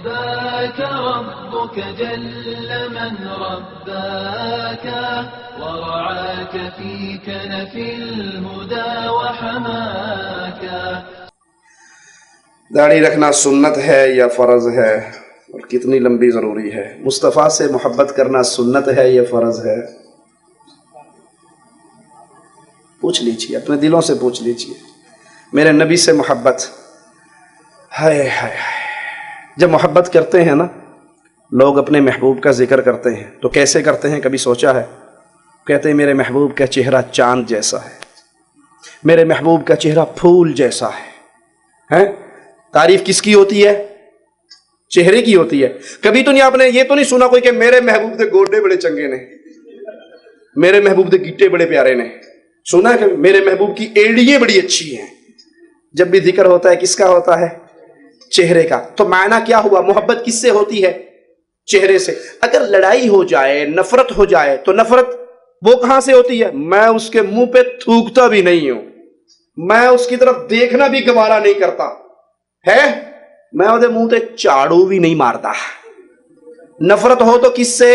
رباك ربك جل من رباك ورعاك في كنف الهدى وحماك. داڑھی رکھنا سنت ہے یا فرض ہے؟ اور کتنی لمبی ضروری ہے؟ مصطفیٰ سے محبت کرنا سنت ہے یا فرض ہے؟ پوچھ لیجئے، اپنے دلوں سے پوچھ لیجئے. میرے نبی سے محبت، ہائے ہائے ہائے. جب محبت کرتے ہیں نا لوگ، اپنے محبوب کا ذکر کرتے ہیں تو کیسے کرتے ہیں؟ کبھی سوچا ہے؟ کہتے ہیں میرے محبوب کا چہرہ چاند جیسا ہے، میرے محبوب کا چہرہ پھول جیسا ہے. ہیں؟ تعریف کس کی ہوتی ہے؟ چہرے کی ہوتی ہے. کبھی تو نہیں آپ نے یہ تو نہیں سنا کوئی کہ میرے محبوب دے گوڈے بڑے چنگے نے، میرے محبوب دے گٹے بڑے پیارے نے؟ سنا ہے کہ میرے محبوب کی ایڑیاں بڑی اچھی ہیں؟ جب بھی ذکر ہوتا ہے کس کا ہوتا ہے؟ چہرے کا. تو معنی کیا ہوا؟ محبت کس سے ہوتی ہے؟ چہرے سے. اگر لڑائی ہو جائے، نفرت ہو جائے، تو نفرت وہ کہاں سے ہوتی ہے؟ میں اس کے منہ پہ تھوکتا بھی نہیں ہوں، میں اس کی طرف دیکھنا بھی گوارا نہیں کرتا ہے، میں وہ منہ تے چاڑو بھی نہیں مارتا. نفرت ہو تو کس سے؟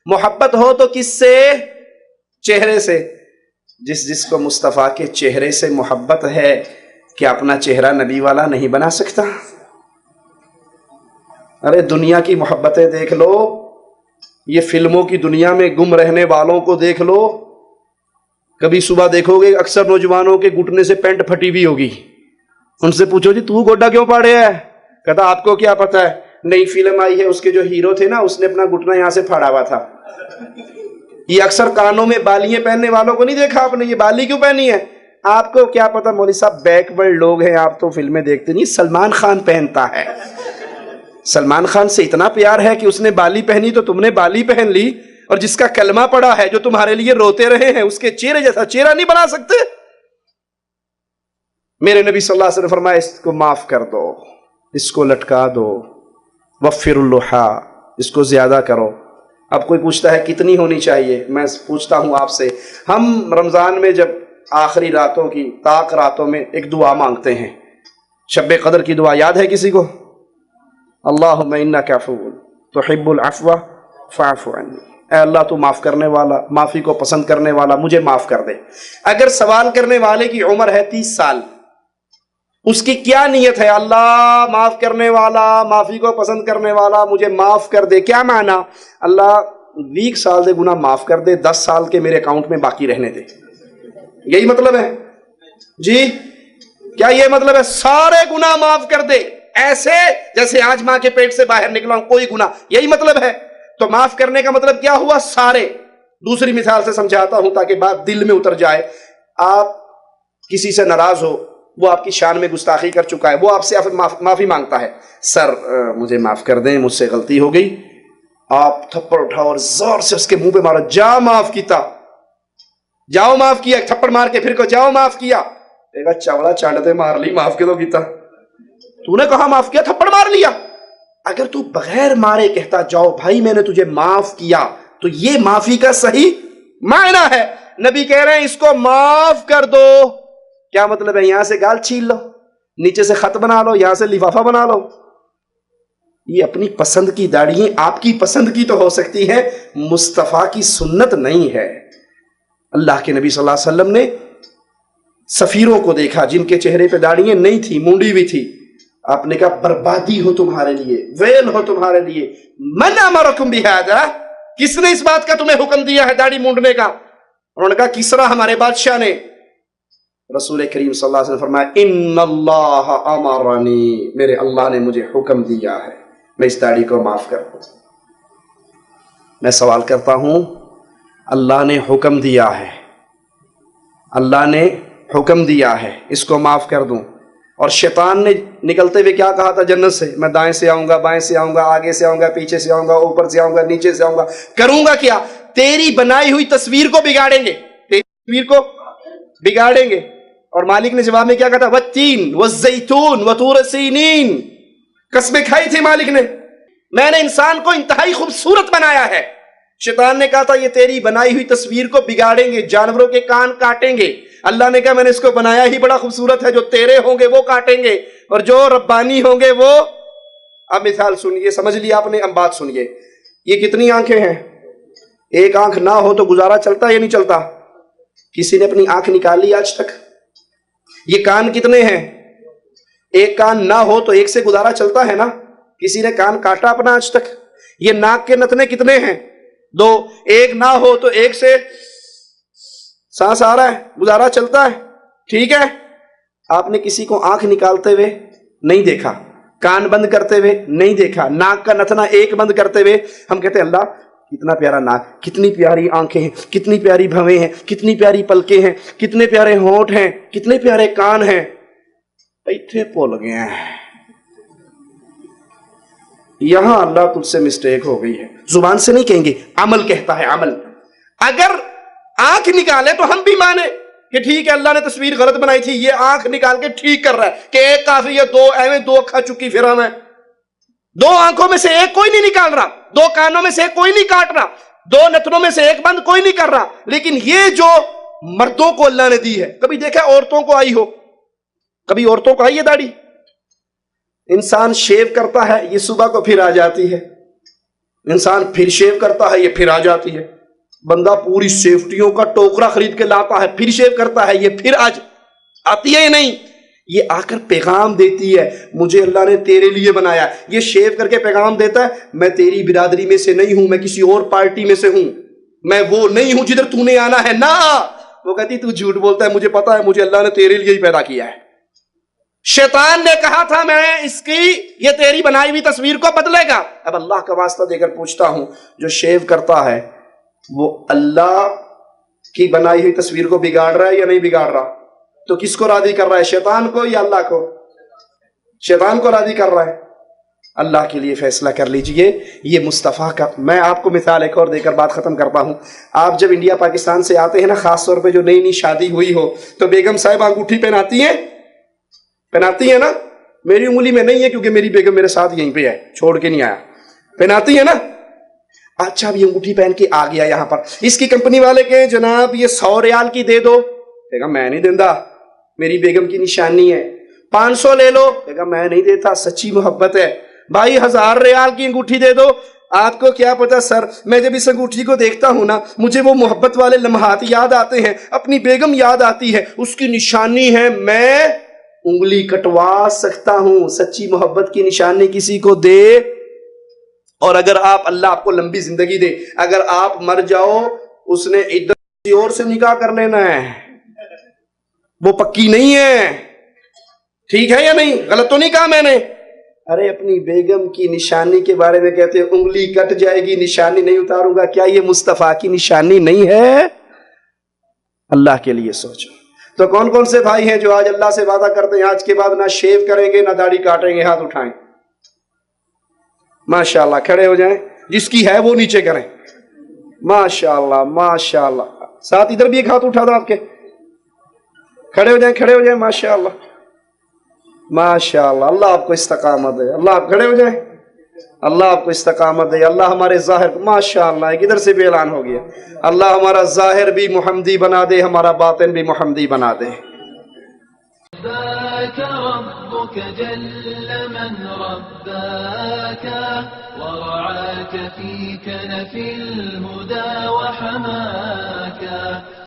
محبت ہو تو کس سے؟ چہرے سے. جس کو مصطفیٰ کے چہرے سے محبت ہے، کیا اپنا چہرہ نبی والا نہیں بنا سکتا؟ ارے دنیا کی محبتیں دیکھ لو، یہ فلموں کی دنیا میں گم رہنے والوں کو دیکھ لو. کبھی صبح دیکھو گے اکثر نوجوانوں کے گھٹنے سے پینٹ پھٹی ہوئی ہوگی. ان سے پوچھو جی تو گوڈا کیوں پاڑے ہے؟ کہتا آپ کو کیا پتا ہے، نئی فلم آئی ہے، اس کے جو ہیرو تھے نا، اس نے اپنا گھٹنا یہاں سے پھاڑا ہوا تھا. یہ اکثر کانوں میں بالیاں پہننے والوں کو نہیں دیکھا آپ نے؟ یہ بالی کیوں پہنی ہے؟ آپ کو کیا پتا مولوی صاحب، بیک ورڈ لوگ ہیں، آپ تو فلمیں دیکھتے نہیں. سلمان خان پہنتا ہے. سلمان خان سے اتنا پیار ہے کہ اس نے بالی پہنی تو تم نے بالی پہن لی، اور جس کا کلمہ پڑا ہے، جو تمہارے لیے روتے رہے ہیں، اس کے چہرے جیسا چہرہ نہیں بنا سکتے؟ میرے نبی صلی اللہ علیہ وسلم فرمایا اس کو معاف کر دو، اس کو لٹکا دو، وفر اللحا، اس کو زیادہ کرو. اب کوئی پوچھتا ہے کتنی ہونی چاہیے؟ میں پوچھتا ہوں آپ سے، ہم رمضان میں جب آخری راتوں کی طاق راتوں میں ایک دعا مانگتے ہیں، شب قدر کی دعا یاد ہے کسی کو؟ اللہم انک عفو تحب العفو فاعف عنی. اے اللہ تو معاف کرنے والا، معافی کو پسند کرنے والا، مجھے معاف کر دے. اگر سوال کرنے والے کی عمر ہے 30 سال، اس کی کیا نیت ہے؟ اللہ معاف کرنے والا، معافی کو پسند کرنے والا، مجھے معاف کر دے. کیا معنی؟ اللہ 20 سال دے گناہ معاف کر دے، 10 سال کے میرے اکاؤنٹ میں باقی رہنے دے. یہی مطلب ہے جی؟ کیا یہ مطلب ہے سارے گناہ معاف کر دے، ایسے جیسے آج ماں کے پیٹ سے باہر نکلا ہوں کوئی گناہ؟ یہی مطلب ہے. تو معاف کرنے کا مطلب کیا ہوا؟ سارے. دوسری مثال سے سمجھاتا ہوں تاکہ بات دل میں اتر جائے. آپ کسی سے ناراض ہو، وہ آپ کی شان میں گستاخی کر چکا ہے، وہ آپ سے معافی مانگتا ہے، سر مجھے معاف کر دیں، مجھ سے غلطی ہو گئی. آپ تھپڑ اٹھاؤ اور زور سے اس کے منہ پہ مارو، جا معاف کیتا، جاؤ معاف کیا. تھپڑ مار کے پھر کو جاؤ معاف کیا. کہے گا چاوڑا چانڈتے مار لی، معاف کے تو کیتا، تو نے کہا معاف کیا، تھپڑ مار لیا. اگر تو بغیر مارے کہتا جاؤ بھائی میں نے تجھے معاف کیا، تو یہ معافی کا صحیح معنی ہے. نبی کہہ رہے ہیں اس کو معاف کر دو. کیا مطلب ہے؟ یہاں سے گال چھیل لو، نیچے سے خط بنا لو، یہاں سے لفافہ بنا لو. یہ اپنی پسند کی داڑھی آپ کی پسند کی تو ہو سکتی ہے، مصطفیٰ کی سنت نہیں ہے. اللہ کے نبی صلی اللہ علیہ وسلم نے سفیروں کو دیکھا جن کے چہرے پہ داڑھیاں نہیں تھی، مونڈی ہوئی تھی. آپ نے کہا بربادی ہو تمہارے لیے، ویل ہو تمہارے لیے. من امرکم بہذا، کس نے اس بات کا تمہیں حکم دیا ہے داڑھی مونڈنے کا؟ انہوں نے کہا کسرا ہمارے بادشاہ نے. رسول کریم صلی اللہ علیہ وسلم فرمایا ان اللہ امرنی، میرے اللہ نے مجھے حکم دیا ہے میں اس داڑھی کو معاف کر دوں. میں سوال کرتا ہوں، اللہ نے حکم دیا ہے، اللہ نے حکم دیا ہے اس کو معاف کر دوں، اور شیطان نے نکلتے ہوئے کیا کہا تھا جنت سے؟ میں دائیں سے آؤں گا، بائیں سے آؤں گا، آگے سے آؤں گا، پیچھے سے آؤں گا، اوپر سے آؤں گا، نیچے سے آؤں گا. کروں گا کیا؟ تیری بنائی ہوئی تصویر کو بگاڑیں گے، تیری تصویر کو بگاڑیں گے. اور مالک نے جواب میں کیا کہا تھا؟ والتین والزیتون وطور سینین. قسمیں کھائی تھی مالک نے، میں نے انسان کو انتہائی خوبصورت بنایا ہے. شیطان نے کہا تھا یہ تیری بنائی ہوئی تصویر کو بگاڑیں گے، جانوروں کے کان کاٹیں گے. اللہ نے کہا میں نے اس کو بنایا ہی بڑا خوبصورت ہے، جو تیرے ہوں گے وہ کاٹیں گے، اور جو ربانی ہوں گے وہ اب مثال سنیے، سمجھ لیا آپ نے، اب بات سنیے. یہ کتنی آنکھیں ہیں؟ ایک آنکھ نہ ہو تو گزارا چلتا یا نہیں چلتا؟ کسی نے اپنی آنکھ نکالی آج تک؟ یہ کان کتنے ہیں؟ ایک کان نہ ہو تو ایک سے گزارا چلتا ہے نا؟ کسی نے کان کاٹا اپنا آج تک؟ یہ ناک کے نتنے کتنے ہیں؟ 2. ایک نہ ہو تو ایک سے سانس آ رہا ہے، گزارا چلتا ہے. ٹھیک ہے، آپ نے کسی کو آنکھ نکالتے ہوئے نہیں دیکھا، کان بند کرتے ہوئے نہیں دیکھا، ناک کا نتنا ایک بند کرتے ہوئے. ہم کہتے ہیں اللہ کتنا پیارا ناک، کتنی پیاری آنکھیں ہیں، کتنی پیاری بھویں ہیں، کتنی پیاری پلکیں ہیں، کتنے پیارے ہونٹ ہیں، کتنے پیارے کان ہیں. ایتھے بھول گئے ہیں. یہاں اللہ تجھ سے مسٹیک ہو گئی ہے. زبان سے نہیں کہیں گے، عمل کہتا ہے، عمل. اگر آنکھ نکالے تو ہم بھی مانے کہ ٹھیک ہے اللہ نے تصویر غلط بنائی تھی، یہ آنکھ نکال کے ٹھیک کر رہا ہے کہ ایک کافی ہے، 2 ایویں 2 اکھا چکی پھر ہمیں. 2 آنکھوں میں سے ایک کوئی نہیں نکال رہا، 2 کانوں میں سے ایک کوئی نہیں کاٹ رہا، 2 نتنوں میں سے ایک بند کوئی نہیں کر رہا. لیکن یہ جو مردوں کو اللہ نے دی ہے، کبھی دیکھا عورتوں کو آئی ہو؟ کبھی عورتوں کو آئی ہے داڑھی؟ انسان شیو کرتا ہے، یہ صبح کو پھر آ جاتی ہے. انسان پھر شیو کرتا ہے، یہ پھر آ جاتی ہے. بندہ پوری سیفٹیوں کا ٹوکرا خرید کے لاتا ہے، پھر شیو کرتا ہے، یہ پھر آج آتی ہے یا نہیں؟ یہ آ کر پیغام دیتی ہے مجھے اللہ نے تیرے لیے بنایا. یہ شیو کر کے پیغام دیتا ہے میں تیری برادری میں سے نہیں ہوں، میں کسی اور پارٹی میں سے ہوں، میں وہ نہیں ہوں جدھر تو نے آنا ہے. نہ، وہ کہتی تو جھوٹ بولتا ہے، مجھے پتا ہے مجھے اللہ نے تیرے لیے ہی پیدا کیا ہے. شیطان نے کہا تھا میں اس کی یہ تیری بنائی ہوئی تصویر کو بدلے گا. اب اللہ کا واسطہ دے کر پوچھتا ہوں، جو شیو کرتا ہے وہ اللہ کی بنائی ہوئی تصویر کو بگاڑ رہا ہے یا نہیں بگاڑ رہا؟ تو کس کو راضی کر رہا ہے، شیطان کو یا اللہ کو؟ شیطان کو راضی کر رہا ہے. اللہ کے لیے فیصلہ کر لیجئے. یہ مصطفیٰ کا، میں آپ کو مثال ایک اور دے کر بات ختم کرتا ہوں. آپ جب انڈیا پاکستان سے آتے ہیں نا، خاص طور پہ جو نئی نئی شادی ہوئی ہو تو بیگم صاحب انگوٹھی پہناتی ہیں نا؟ میری انگلی میں نہیں ہے کیونکہ میری بیگم میرے ساتھ یہیں پہ ہے، چھوڑ کے نہیں آیا. پہناتی ہے نا؟ اچھا اب یہ انگوٹھی پہن کے آ گیا یہاں پر، اس کی کمپنی والے کہیں جناب یہ 100 ریال کی دے دو، کہے گا میں نہیں دیندا، میری بیگم کی نشانی ہے. 500 لے لو، کہے گا میں نہیں دیتا، سچی محبت ہے. بھائی 1000 ریال کی انگوٹھی دے دو. آپ کو کیا پتا سر، میں جب اس انگوٹھی کو دیکھتا ہوں نا مجھے وہ محبت والے لمحات یاد آتے ہیں، اپنی بیگم یاد آتی ہے، اس کی نشانی ہے، میں انگلی کٹوا سکتا ہوں. سچی محبت کی نشانی کسی کو دے، اور اگر آپ، اللہ آپ کو لمبی زندگی دے، اگر آپ مر جاؤ اس نے عدت کسی اور سے نکاح کر لینا ہے، وہ پکی نہیں ہے. ٹھیک ہے یا نہیں؟ غلط تو نہیں کہا میں نے؟ ارے اپنی بیگم کی نشانی کے بارے میں کہتے ہیں انگلی کٹ جائے گی نشانی نہیں اتاروں گا. کیا یہ مصطفیٰ کی نشانی نہیں ہے؟ اللہ کے لیے سوچو. تو کون کون سے بھائی ہیں جو آج اللہ سے وعدہ کرتے ہیں آج کے بعد نہ شیو کریں گے نہ داڑھی کاٹیں گے؟ ہاتھ اٹھائیں. ماشاءاللہ، کھڑے ہو جائیں. جس کی ہے وہ نیچے کریں. ماشاءاللہ ماشاءاللہ. ساتھ ادھر بھی ایک ہاتھ اٹھا دو آپ کے. کھڑے ہو جائیں، کھڑے ہو جائیں. ماشاءاللہ ماشاءاللہ. اللہ آپ کو استقامت دے. اللہ آپ کھڑے ہو جائیں. اللہ آپ کو استقامت دے. اللہ ہمارے ظاہر کو، ماشاءاللہ ایک ادھر سے بھی اعلان ہو گیا، اللہ ہمارا ظاہر بھی محمدی بنا دے، ہمارا باطن بھی محمدی بنا دے. رباك ربك جل من رباك ورعاك في كنف الهدى وحماك.